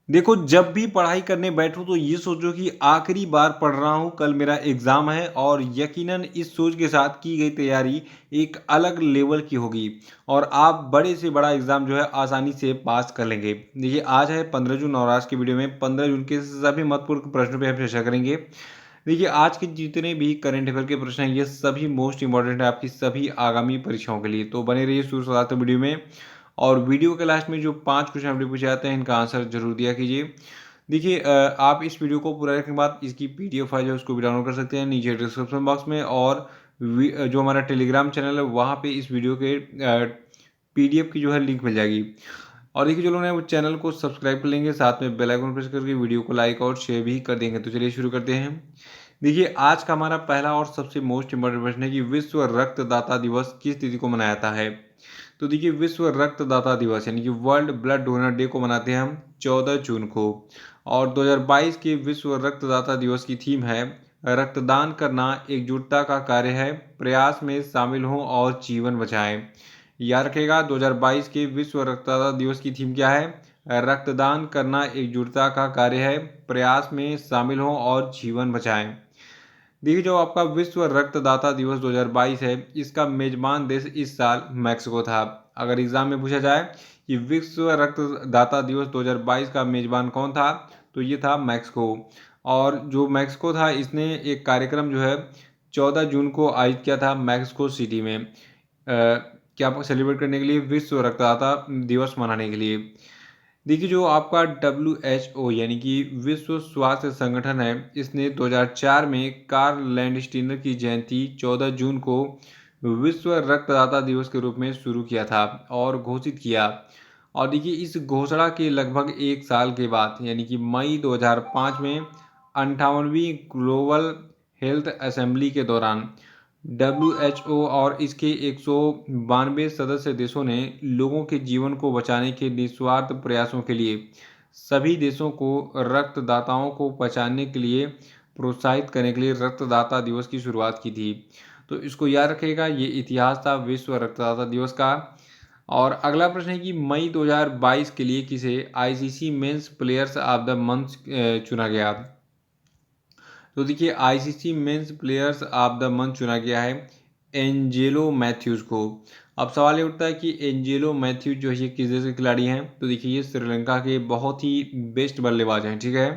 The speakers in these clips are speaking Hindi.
देखो, जब भी पढ़ाई करने बैठो तो ये सोचो कि आखिरी बार पढ़ रहा हूँ, कल मेरा एग्ज़ाम है और यकीनन इस सोच के साथ की गई तैयारी एक अलग लेवल की होगी और आप बड़े से बड़ा एग्ज़ाम जो है आसानी से पास कर लेंगे। देखिए, आज है 15 जून और आज की वीडियो में 15 जून के सभी महत्वपूर्ण प्रश्नों पे हम चर्चा करेंगे। देखिए, आज के जितने भी करंट अफेयर के प्रश्न हैं, ये सभी मोस्ट इम्पोर्टेंट है आपकी सभी आगामी परीक्षाओं के लिए। तो बने रहिए शुरू से लास्ट तक वीडियो में और वीडियो के लास्ट में जो 5 क्वेश्चन आपसे पूछे जाते हैं, इनका आंसर ज़रूर दिया कीजिए। देखिए, आप इस वीडियो को पूरा देखने के बाद इसकी पीडीएफ फाइल है उसको भी डाउनलोड कर सकते हैं नीचे डिस्क्रिप्शन बॉक्स में और जो हमारा टेलीग्राम चैनल है वहाँ पे इस वीडियो के पीडीएफ की जो है लिंक मिल जाएगी। और देखिए, जो लोग हैं वो चैनल को सब्सक्राइब कर लेंगे, साथ में बेल आइकन प्रेस करके वीडियो को लाइक और शेयर भी कर देंगे। तो चलिए शुरू करते हैं। देखिए, आज का हमारा पहला और सबसे मोस्ट इम्पोर्टेंट प्रश्न है कि विश्व रक्तदाता दिवस किस तिथि को मनाया जाता है। तो देखिए, विश्व रक्तदाता दिवस यानी कि वर्ल्ड ब्लड डोनर डे को मनाते हैं हम 14 जून को। और 2022 के विश्व रक्तदाता दिवस की थीम है रक्तदान करना एकजुटता का कार्य है, प्रयास में शामिल हों और जीवन बचाएं। याद रखेगा, 2022 के विश्व रक्तदाता दिवस की थीम क्या है? रक्तदान करना एकजुटता का कार्य है, प्रयास में शामिल हों और जीवन बचाएं। देखिए, जो आपका विश्व रक्तदाता दिवस 2022 है, इसका मेजबान देश इस साल मैक्सिको था। अगर एग्जाम में पूछा जाए कि विश्व रक्तदाता दिवस 2022 का मेजबान कौन था, तो ये था मैक्सिको। और जो मैक्सिको था, इसने एक कार्यक्रम जो है 14 जून को आयोजित किया था मैक्सिको सिटी में, क्या सेलिब्रेट करने के लिए, विश्व रक्तदाता दिवस मनाने के लिए। देखिए, जो आपका WHO यानी कि विश्व स्वास्थ्य संगठन है, इसने 2004 में कार्ल लैंडस्टीनर की जयंती 14 जून को विश्व रक्तदाता दिवस के रूप में शुरू किया था और घोषित किया। और देखिए, इस घोषणा के लगभग एक साल के बाद यानी कि मई 2005 में 58वीं ग्लोबल हेल्थ असेंबली के दौरान WHO और इसके 192 सदस्य देशों ने लोगों के जीवन को बचाने के निस्वार्थ प्रयासों के लिए सभी देशों को रक्तदाताओं को पहचानने के लिए प्रोत्साहित करने के लिए रक्तदाता दिवस की शुरुआत की थी। तो इसको याद रखिएगा, ये इतिहास था विश्व रक्तदाता दिवस का। और अगला प्रश्न है कि मई 2022 के लिए किसे ICC men's players of the month चुना गया। तो देखिए, ICC men's players of the month चुना गया है एंजेलो मैथ्यूज को। अब सवाल ये उठता है कि एंजेलो मैथ्यूज जो है ये किस देश के खिलाड़ी हैं। तो देखिए, ये श्रीलंका के बहुत ही बेस्ट बल्लेबाज हैं, ठीक है।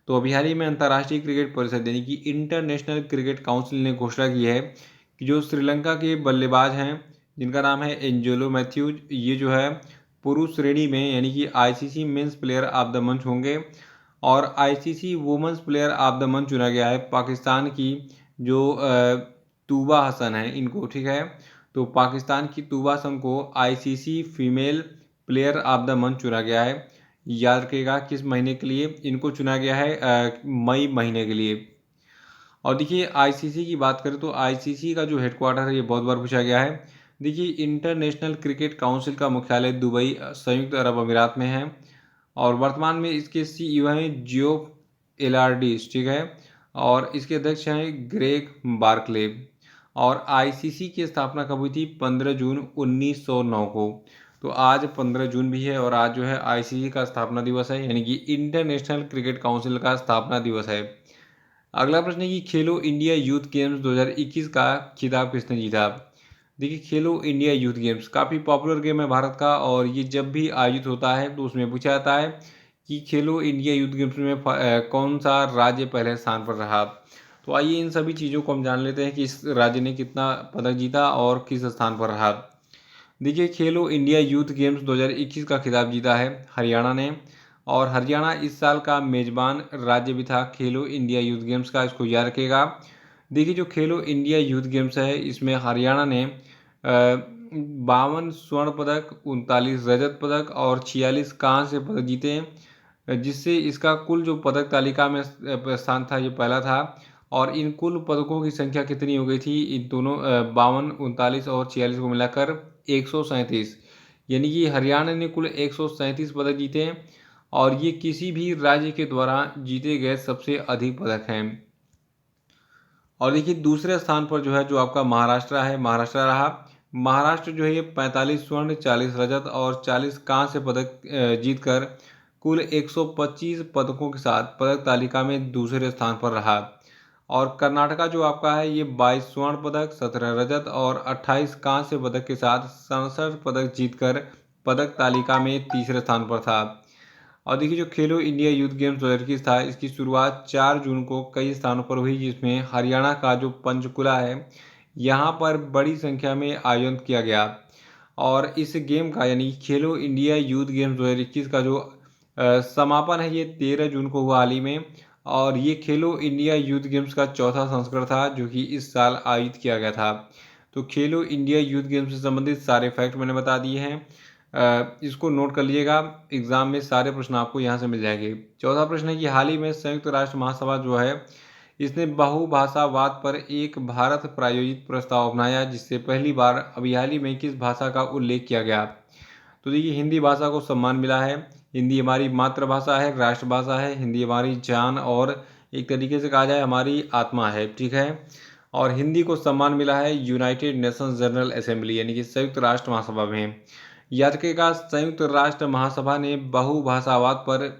तो अभी हाल ही में अंतर्राष्ट्रीय क्रिकेट परिषद यानी कि इंटरनेशनल क्रिकेट काउंसिल ने घोषणा की है कि जो श्रीलंका के बल्लेबाज हैं जिनका नाम है एंजेलो मैथ्यूज, ये जो है पुरुष श्रेणी में यानी कि ICC men's player of the month होंगे। और ICC women's player of the month चुना गया है पाकिस्तान की जो तूबा हसन है इनको, ठीक है। तो पाकिस्तान की तूबा हसन को ICC female player of the month चुना गया है। याद रखिएगा किस महीने के लिए इनको चुना गया है, मई महीने के लिए। और देखिए, आईसीसी की बात करें तो आईसीसी का जो हेडक्वार्टर है ये बहुत बार पूछा गया है। देखिए, इंटरनेशनल क्रिकेट काउंसिल का मुख्यालय दुबई संयुक्त अरब अमीरात में है और वर्तमान में इसके सीईओ हैं जियोफ एलार्डिस, ठीक है। और इसके अध्यक्ष हैं ग्रेग बार्कले। और आईसीसी की स्थापना कब हुई थी? 15 जून 1909 को। तो आज 15 जून भी है और आज जो है आईसीसी का स्थापना दिवस है यानी कि इंटरनेशनल क्रिकेट काउंसिल का स्थापना दिवस है। अगला प्रश्न है कि खेलो इंडिया यूथ गेम्स 2021 का खिताब किसने जीता। देखिए, खेलो इंडिया यूथ गेम्स काफ़ी पॉपुलर गेम है भारत का और ये जब भी आयोजित होता है तो उसमें पूछा जाता है कि खेलो इंडिया यूथ गेम्स में कौन सा राज्य पहले स्थान पर रहा। तो आइए इन सभी चीज़ों को हम जान लेते हैं कि इस राज्य ने कितना पदक जीता और किस स्थान पर रहा। देखिए, खेलो इंडिया यूथ गेम्स 2021 का खिताब जीता है हरियाणा ने और हरियाणा इस साल का मेजबान राज्य भी था खेलो इंडिया यूथ गेम्स का, इसको याद रखिएगा। देखिए, जो खेलो इंडिया यूथ गेम्स है इसमें हरियाणा ने 52 स्वर्ण पदक, 39 रजत पदक और 46 कांस्य पदक जीते हैं, जिससे इसका कुल जो पदक तालिका में स्थान था ये पहला था। और इन कुल पदकों की संख्या कितनी हो गई थी इन दोनों 52, 39 और 46 को मिलाकर 137। यानी कि हरियाणा ने कुल 137 पदक जीते हैं और ये किसी भी राज्य के द्वारा जीते गए सबसे अधिक पदक हैं। और देखिए, दूसरे स्थान पर जो है जो आपका महाराष्ट्र है, महाराष्ट्र रहा। महाराष्ट्र जो है ये 45 स्वर्ण, 40 रजत और 40 कांस्य पदक जीतकर कुल 125 पदकों के साथ पदक तालिका में दूसरे स्थान पर रहा। और कर्नाटका जो आपका है ये 22 स्वर्ण पदक, 17 रजत और 28 कांस्य पदक के साथ 67 पदक जीतकर पदक तालिका में तीसरे स्थान पर था। और देखिए जो खेलो इंडिया यूथ गेम्स 2021 था, इसकी शुरुआत 4 जून को कई स्थानों पर हुई, जिसमें हरियाणा का जो पंचकुला है यहाँ पर बड़ी संख्या में आयोजन किया गया। और इस गेम का यानी खेलो इंडिया यूथ गेम्स 2021 का जो समापन है ये 13 जून को हुआ हाल ही में। और ये खेलो इंडिया यूथ गेम्स का चौथा संस्करण था जो कि इस साल आयोजित किया गया था। तो खेलो इंडिया यूथ गेम्स से संबंधित सारे फैक्ट मैंने बता दिए हैं, इसको नोट कर लीजिएगा, एग्जाम में सारे प्रश्न आपको यहाँ से मिल जाएंगे। चौथा प्रश्न है कि हाल ही में संयुक्त राष्ट्र महासभा जो है इसने बहुभाषावाद पर एक भारत प्रायोजित प्रस्ताव अपनाया, जिससे पहली बार अभी हाल ही में किस भाषा का उल्लेख किया गया। तो देखिए हिंदी भाषा को सम्मान मिला है। हिंदी हमारी मातृभाषा है, राष्ट्रभाषा है। हिंदी हमारी जान और एक तरीके से कहा जाए हमारी आत्मा है, ठीक है। और हिंदी को सम्मान मिला है यूनाइटेड नेशंस जनरल असेंबली यानी कि संयुक्त राष्ट्र महासभा में। याद रखिएगा, संयुक्त राष्ट्र महासभा ने बहुभाषावाद पर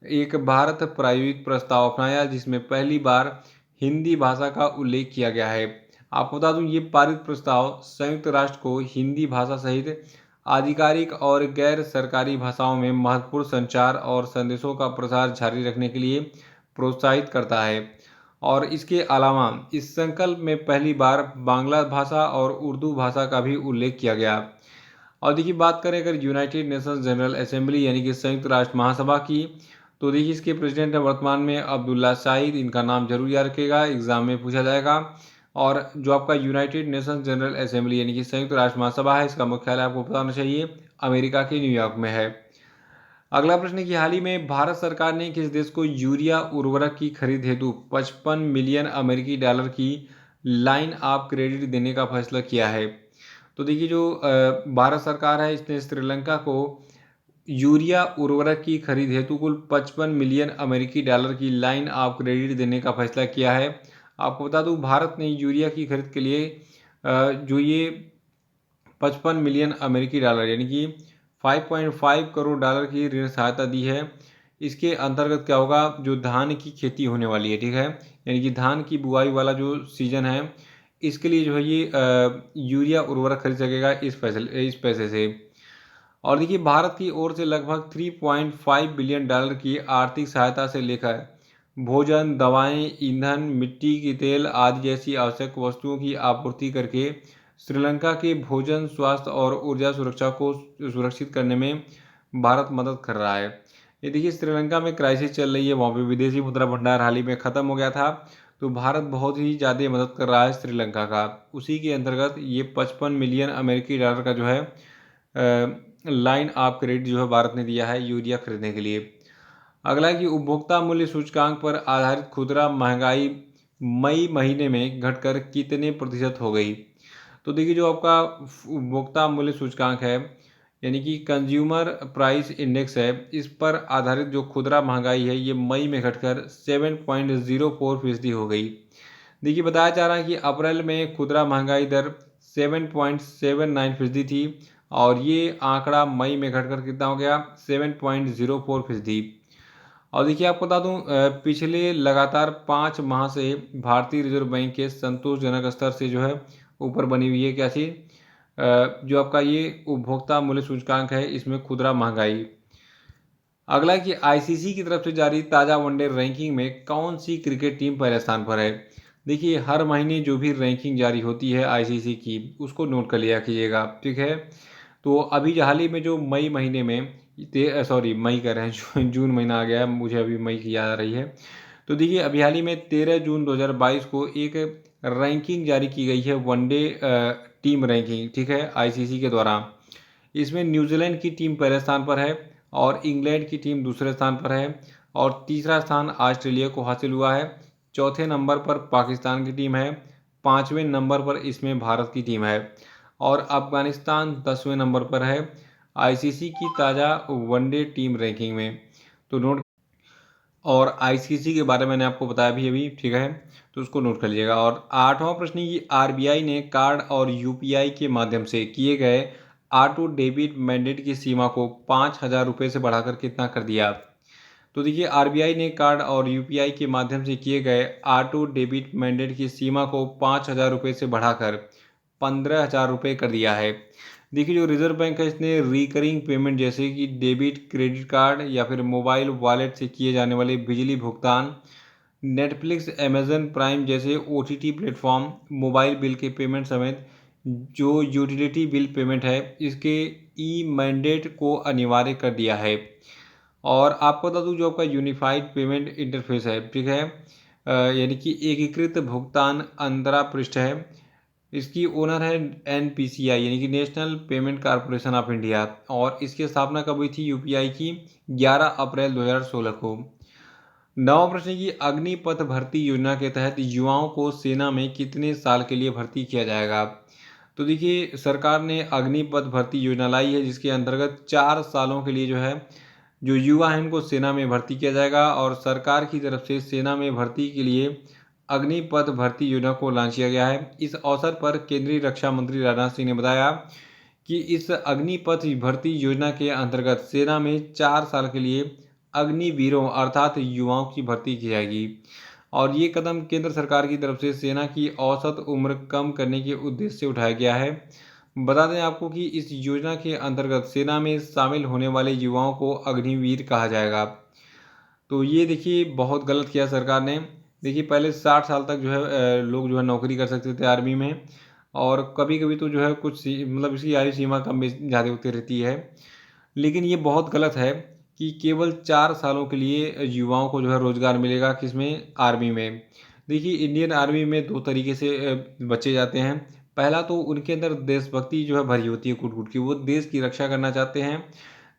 एक भारत प्रायोजित प्रस्ताव अपनाया, जिसमें पहली बार हिंदी भाषा का उल्लेख किया गया है। आपको बता दूं ये पारित प्रस्ताव संयुक्त राष्ट्र को हिंदी भाषा सहित आधिकारिक और गैर सरकारी भाषाओं में महत्वपूर्ण संचार और संदेशों का प्रसार जारी रखने के लिए प्रोत्साहित करता है। और इसके अलावा इस संकल्प में पहली बार बांग्ला भाषा और उर्दू भाषा का भी उल्लेख किया गया। और देखिए बात करें अगर यूनाइटेड नेशंस जनरल असेंबली यानी कि संयुक्त राष्ट्र महासभा की, तो देखिए इसके प्रेसिडेंट है वर्तमान में अब्दुल्ला शाहिद। इनका नाम जरूर याद रखिएगा, एग्जाम में पूछा जाएगा। और जो आपका यूनाइटेड नेशंस जनरल असेंबली यानी कि संयुक्त राष्ट्र महासभा है, इसका मुख्यालय आपको पता होना चाहिए अमेरिका के न्यूयॉर्क में है। अगला प्रश्न है कि हाल ही में भारत सरकार ने किस देश को यूरिया उर्वरक की खरीद हेतु 55 मिलियन अमेरिकी डॉलर की लाइन ऑफ क्रेडिट देने का फैसला किया है। तो देखिए जो भारत सरकार है इसने श्रीलंका को यूरिया उर्वरक की खरीद हेतु कुल 55 मिलियन अमेरिकी डॉलर की लाइन ऑफ क्रेडिट देने का फैसला किया है। आपको बता दूं भारत ने यूरिया की खरीद के लिए जो ये 55 मिलियन अमेरिकी डॉलर यानी कि 5.5 करोड़ डॉलर की ऋण सहायता दी है। इसके अंतर्गत क्या होगा, जो धान की खेती होने वाली है, ठीक है, यानी कि धान की बुआई वाला जो सीजन है इसके लिए जो है ये यूरिया उर्वरक खरीद सकेगा इस पैसे से। और देखिए भारत की ओर से लगभग 3.5 बिलियन डॉलर की आर्थिक सहायता से लेकर भोजन, दवाएं, ईंधन, मिट्टी की तेल आदि जैसी आवश्यक वस्तुओं की आपूर्ति करके श्रीलंका के भोजन, स्वास्थ्य और ऊर्जा सुरक्षा को सुरक्षित करने में भारत मदद कर रहा है। ये देखिए श्रीलंका में क्राइसिस चल रही है, वहाँ पे विदेशी मुद्रा भंडार हाल ही में ख़त्म हो गया था, तो भारत बहुत ही ज़्यादा मदद कर रहा है श्रीलंका का। उसी के अंतर्गत ये 55 मिलियन अमेरिकी डॉलर का जो है लाइन ऑफ क्रेडिट जो है भारत ने दिया है यूरिया खरीदने के लिए। अगला है कि उपभोक्ता मूल्य सूचकांक पर आधारित खुदरा महंगाई मई महीने में घटकर कितने प्रतिशत हो गई। तो देखिए जो आपका उपभोक्ता मूल्य सूचकांक है यानी कि कंज्यूमर प्राइस इंडेक्स है, इस पर आधारित जो खुदरा महंगाई है ये मई में घटकर 7.04% हो गई। देखिए बताया जा रहा है कि अप्रैल में खुदरा महंगाई दर 7.79% थी और ये आंकड़ा मई में घटकर कितना हो गया 7.04%। और देखिए आपको बता दूं पिछले लगातार 5 माह से भारतीय रिजर्व बैंक के संतोषजनक स्तर से जो है ऊपर बनी हुई है क्या चीज़, जो आपका ये उपभोक्ता मूल्य सूचकांक है इसमें खुदरा महंगाई। अगला कि आईसीसी की तरफ से जारी ताज़ा वनडे रैंकिंग में कौन सी क्रिकेट टीम पहले स्थान पर है। देखिए हर महीने जो भी रैंकिंग जारी होती है आईसीसी की उसको नोट कर लिया कीजिएगा, ठीक है। तो अभी हाल ही में जो मई महीने में मई कह रहे हैं जून महीना आ गया है, मुझे अभी मई की याद आ रही है। तो देखिए अभी हाल ही में 13 जून 2022 को एक रैंकिंग जारी की गई है वनडे टीम रैंकिंग, ठीक है, आईसीसी के द्वारा। इसमें न्यूजीलैंड की टीम पहले स्थान पर है और इंग्लैंड की टीम दूसरे स्थान पर है और तीसरा स्थान ऑस्ट्रेलिया को हासिल हुआ है। चौथे नंबर पर पाकिस्तान की टीम है, पाँचवें नंबर पर इसमें भारत की टीम है और अफगानिस्तान 10वें नंबर पर है आईसीसी की ताज़ा वनडे टीम रैंकिंग में। तो नोट, और आईसीसी के बारे में मैंने आपको बताया भी अभी, ठीक है, तो उसको नोट कर लीजिएगा। और आठवां प्रश्न की आरबीआई ने कार्ड और यूपीआई के माध्यम से किए गए ऑटो डेबिट मैंडेट की सीमा को 5,000 रुपये से बढ़ाकर कितना कर दिया। तो देखिए आरबीआई ने कार्ड और यूपीआई के माध्यम से किए गए ऑटो डेबिट मैंडेट की सीमा को 5,000 रुपये से बढ़ाकर 15,000 रुपये कर दिया है। देखिए जो रिजर्व बैंक है इसने रिकरिंग पेमेंट जैसे कि डेबिट क्रेडिट कार्ड या फिर मोबाइल वॉलेट से किए जाने वाले बिजली भुगतान, नेटफ्लिक्स अमेजन प्राइम जैसे ओटीटी प्लेटफॉर्म, मोबाइल बिल के पेमेंट समेत जो यूटिलिटी बिल पेमेंट है इसके ई मैंडेट को अनिवार्य कर दिया है। और आपको बता दूं जो आपका यूनिफाइड पेमेंट इंटरफेस है, ठीक है, यानी कि एकीकृत भुगतान अंतरा पृष्ठ है, इसकी ओनर है एनपीसीआई यानी कि national payment corporation of India, और इसकी स्थापना कब हुई थी यूपीआई की? 11 अप्रैल 2016 को। नवा प्रश्न की अग्निपथ भर्ती योजना के तहत युवाओं को सेना में कितने साल के लिए भर्ती किया जाएगा? तो देखिए सरकार ने अग्निपथ भर्ती योजना लाई है जिसके अंतर्गत 4 सालों के लिए जो है जो युवा हैं उनको सेना में भर्ती किया जाएगा, और सरकार की तरफ से सेना में भर्ती के लिए अग्निपथ भर्ती योजना को लॉन्च किया गया है। इस अवसर पर केंद्रीय रक्षा मंत्री राजनाथ सिंह ने बताया कि इस अग्निपथ भर्ती योजना के अंतर्गत सेना में 4 साल के लिए अग्निवीरों अर्थात युवाओं की भर्ती की जाएगी, और ये कदम केंद्र सरकार की तरफ से सेना की औसत उम्र कम करने के उद्देश्य से उठाया गया है। बता दें आपको कि इस योजना के अंतर्गत सेना में शामिल होने वाले युवाओं को अग्निवीर कहा जाएगा। तो ये देखिए बहुत गलत किया सरकार ने। देखिए पहले 60 साल तक जो है लोग जो है नौकरी कर सकते थे आर्मी में, और कभी कभी तो जो है कुछ मतलब इसकी आयु सीमा कम ज़्यादा होती रहती है, लेकिन ये बहुत गलत है कि केवल 4 सालों के लिए युवाओं को जो है रोज़गार मिलेगा, किसमें? आर्मी में। देखिए इंडियन आर्मी में दो तरीके से बच्चे जाते हैं। पहला तो उनके अंदर देशभक्ति जो है भरी होती है कूट कूट की, वो देश की रक्षा करना चाहते हैं,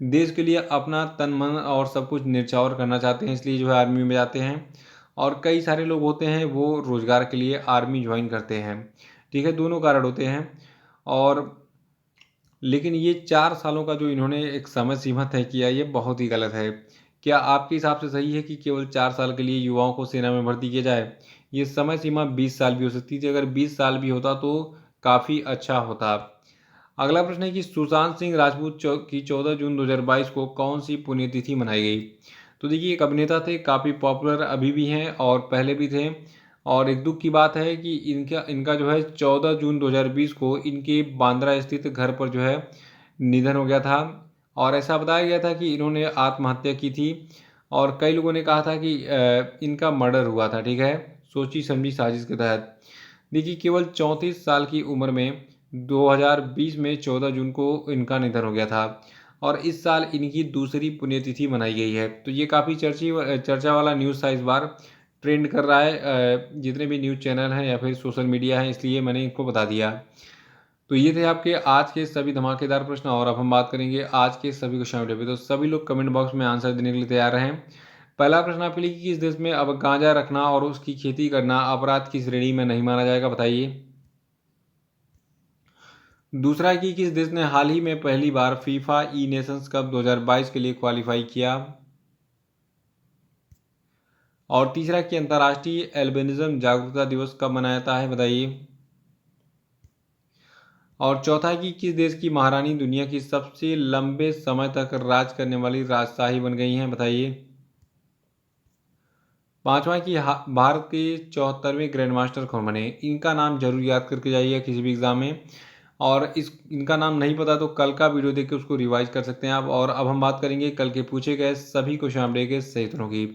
देश के लिए अपना तन मन और सब कुछ न्यौछावर करना चाहते हैं, इसलिए जो है आर्मी में जाते हैं। और कई सारे लोग होते हैं वो रोज़गार के लिए आर्मी ज्वाइन करते हैं, ठीक है, दोनों कारण होते हैं। और लेकिन ये 4 सालों का जो इन्होंने एक समय सीमा तय किया ये बहुत ही गलत है। क्या आपके हिसाब से सही है कि केवल 4 साल के लिए युवाओं को सेना में भर्ती किया जाए? ये समय सीमा 20 साल भी हो सकती थी, अगर 20 साल भी होता तो काफ़ी अच्छा होता। अगला प्रश्न है कि सुशांत सिंह राजपूत की 14 जून 2022 को कौन सी पुण्यतिथि मनाई गई? तो देखिए एक अभिनेता थे, काफ़ी पॉपुलर अभी भी हैं और पहले भी थे, और एक दुख की बात है कि इनका इनका जो है 14 जून 2020 को इनके बांद्रा स्थित घर पर जो है निधन हो गया था, और ऐसा बताया गया था कि इन्होंने आत्महत्या की थी, और कई लोगों ने कहा था कि इनका मर्डर हुआ था, ठीक है, सोची समझी साजिश के तहत। देखिए केवल 34 साल की उम्र में 2020 में 14 जून को इनका निधन हो गया था, और इस साल इनकी दूसरी पुण्यतिथि मनाई गई है। तो ये काफ़ी चर्चा वाला न्यूज़ था, इस बार ट्रेंड कर रहा है जितने भी न्यूज़ चैनल हैं या फिर सोशल मीडिया हैं, इसलिए मैंने इनको बता दिया। तो ये थे आपके आज के सभी धमाकेदार प्रश्न, और अब हम बात करेंगे आज के सभी क्वेश्चन आउट पे। तो सभी लोग कमेंट बॉक्स में आंसर देने के लिए तैयार रहें। पहला प्रश्न आपके लिए कि किस देश में अब गांजा रखना और उसकी खेती करना अपराध की श्रेणी में नहीं माना जाएगा, बताइए। दूसरा कि किस देश ने हाल ही में पहली बार फीफा ई नेशंस कप 2022 के लिए क्वालिफाई किया। और तीसरा कि अंतर्राष्ट्रीय एल्बिनिज्म जागरूकता दिवस कब मनाया जाता है, बताइए। और चौथा कि किस देश की महारानी दुनिया की सबसे लंबे समय तक राज करने वाली राजशाही बन गई हैं, बताइए। पांचवा कि भारत के 74वें ग्रैंड मास्टर कौन बने? इनका नाम जरूर याद करके जाइए किसी भी एग्जाम में, और इनका नाम नहीं पता तो कल का वीडियो देख के उसको रिवाइज कर सकते हैं आप। और अब हम बात करेंगे कल के पूछे गए सभी क्वेश्चन अपडेट के सही उत्तरों की।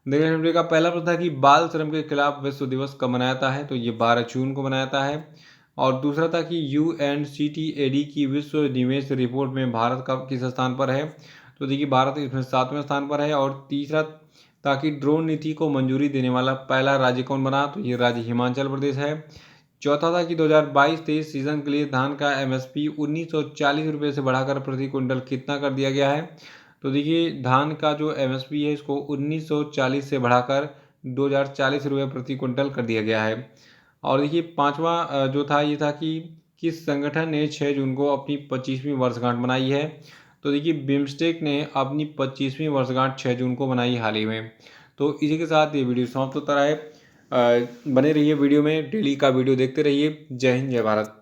देखिए वीडियो का पहला प्रश्न था कि बाल श्रम के खिलाफ विश्व दिवस कब मनाया जाता है, तो ये 12 जून को मनाया जाता है। और दूसरा था कि UNCTAD की विश्व निवेश रिपोर्ट में भारत का किस स्थान पर है, तो देखिए भारत इसमें 7वें स्थान पर है। और तीसरा था कि ड्रोन नीति को मंजूरी देने वाला पहला राज्य कौन बना, तो ये राज्य हिमाचल प्रदेश है। चौथा था कि 2022-23 सीजन के लिए धान का MSP 1940 रुपये से बढ़ाकर प्रति क्विंटल कितना कर दिया गया है, तो देखिए धान का जो MSP है इसको 1940 से बढ़ाकर 2040 रुपये प्रति क्विंटल कर दिया गया है। और देखिए पांचवा जो था ये था कि किस संगठन ने 6 जून को अपनी 25वीं वर्षगांठ मनाई है, तो देखिए बिम्स्टेक ने अपनी 25वीं वर्षगांठ 6 जून को मनाई हाल ही में। तो इसी के साथ ये वीडियो समाप्त होता है। बने रहिए वीडियो में, डेली का वीडियो देखते रहिए। जय हिंद, जय भारत।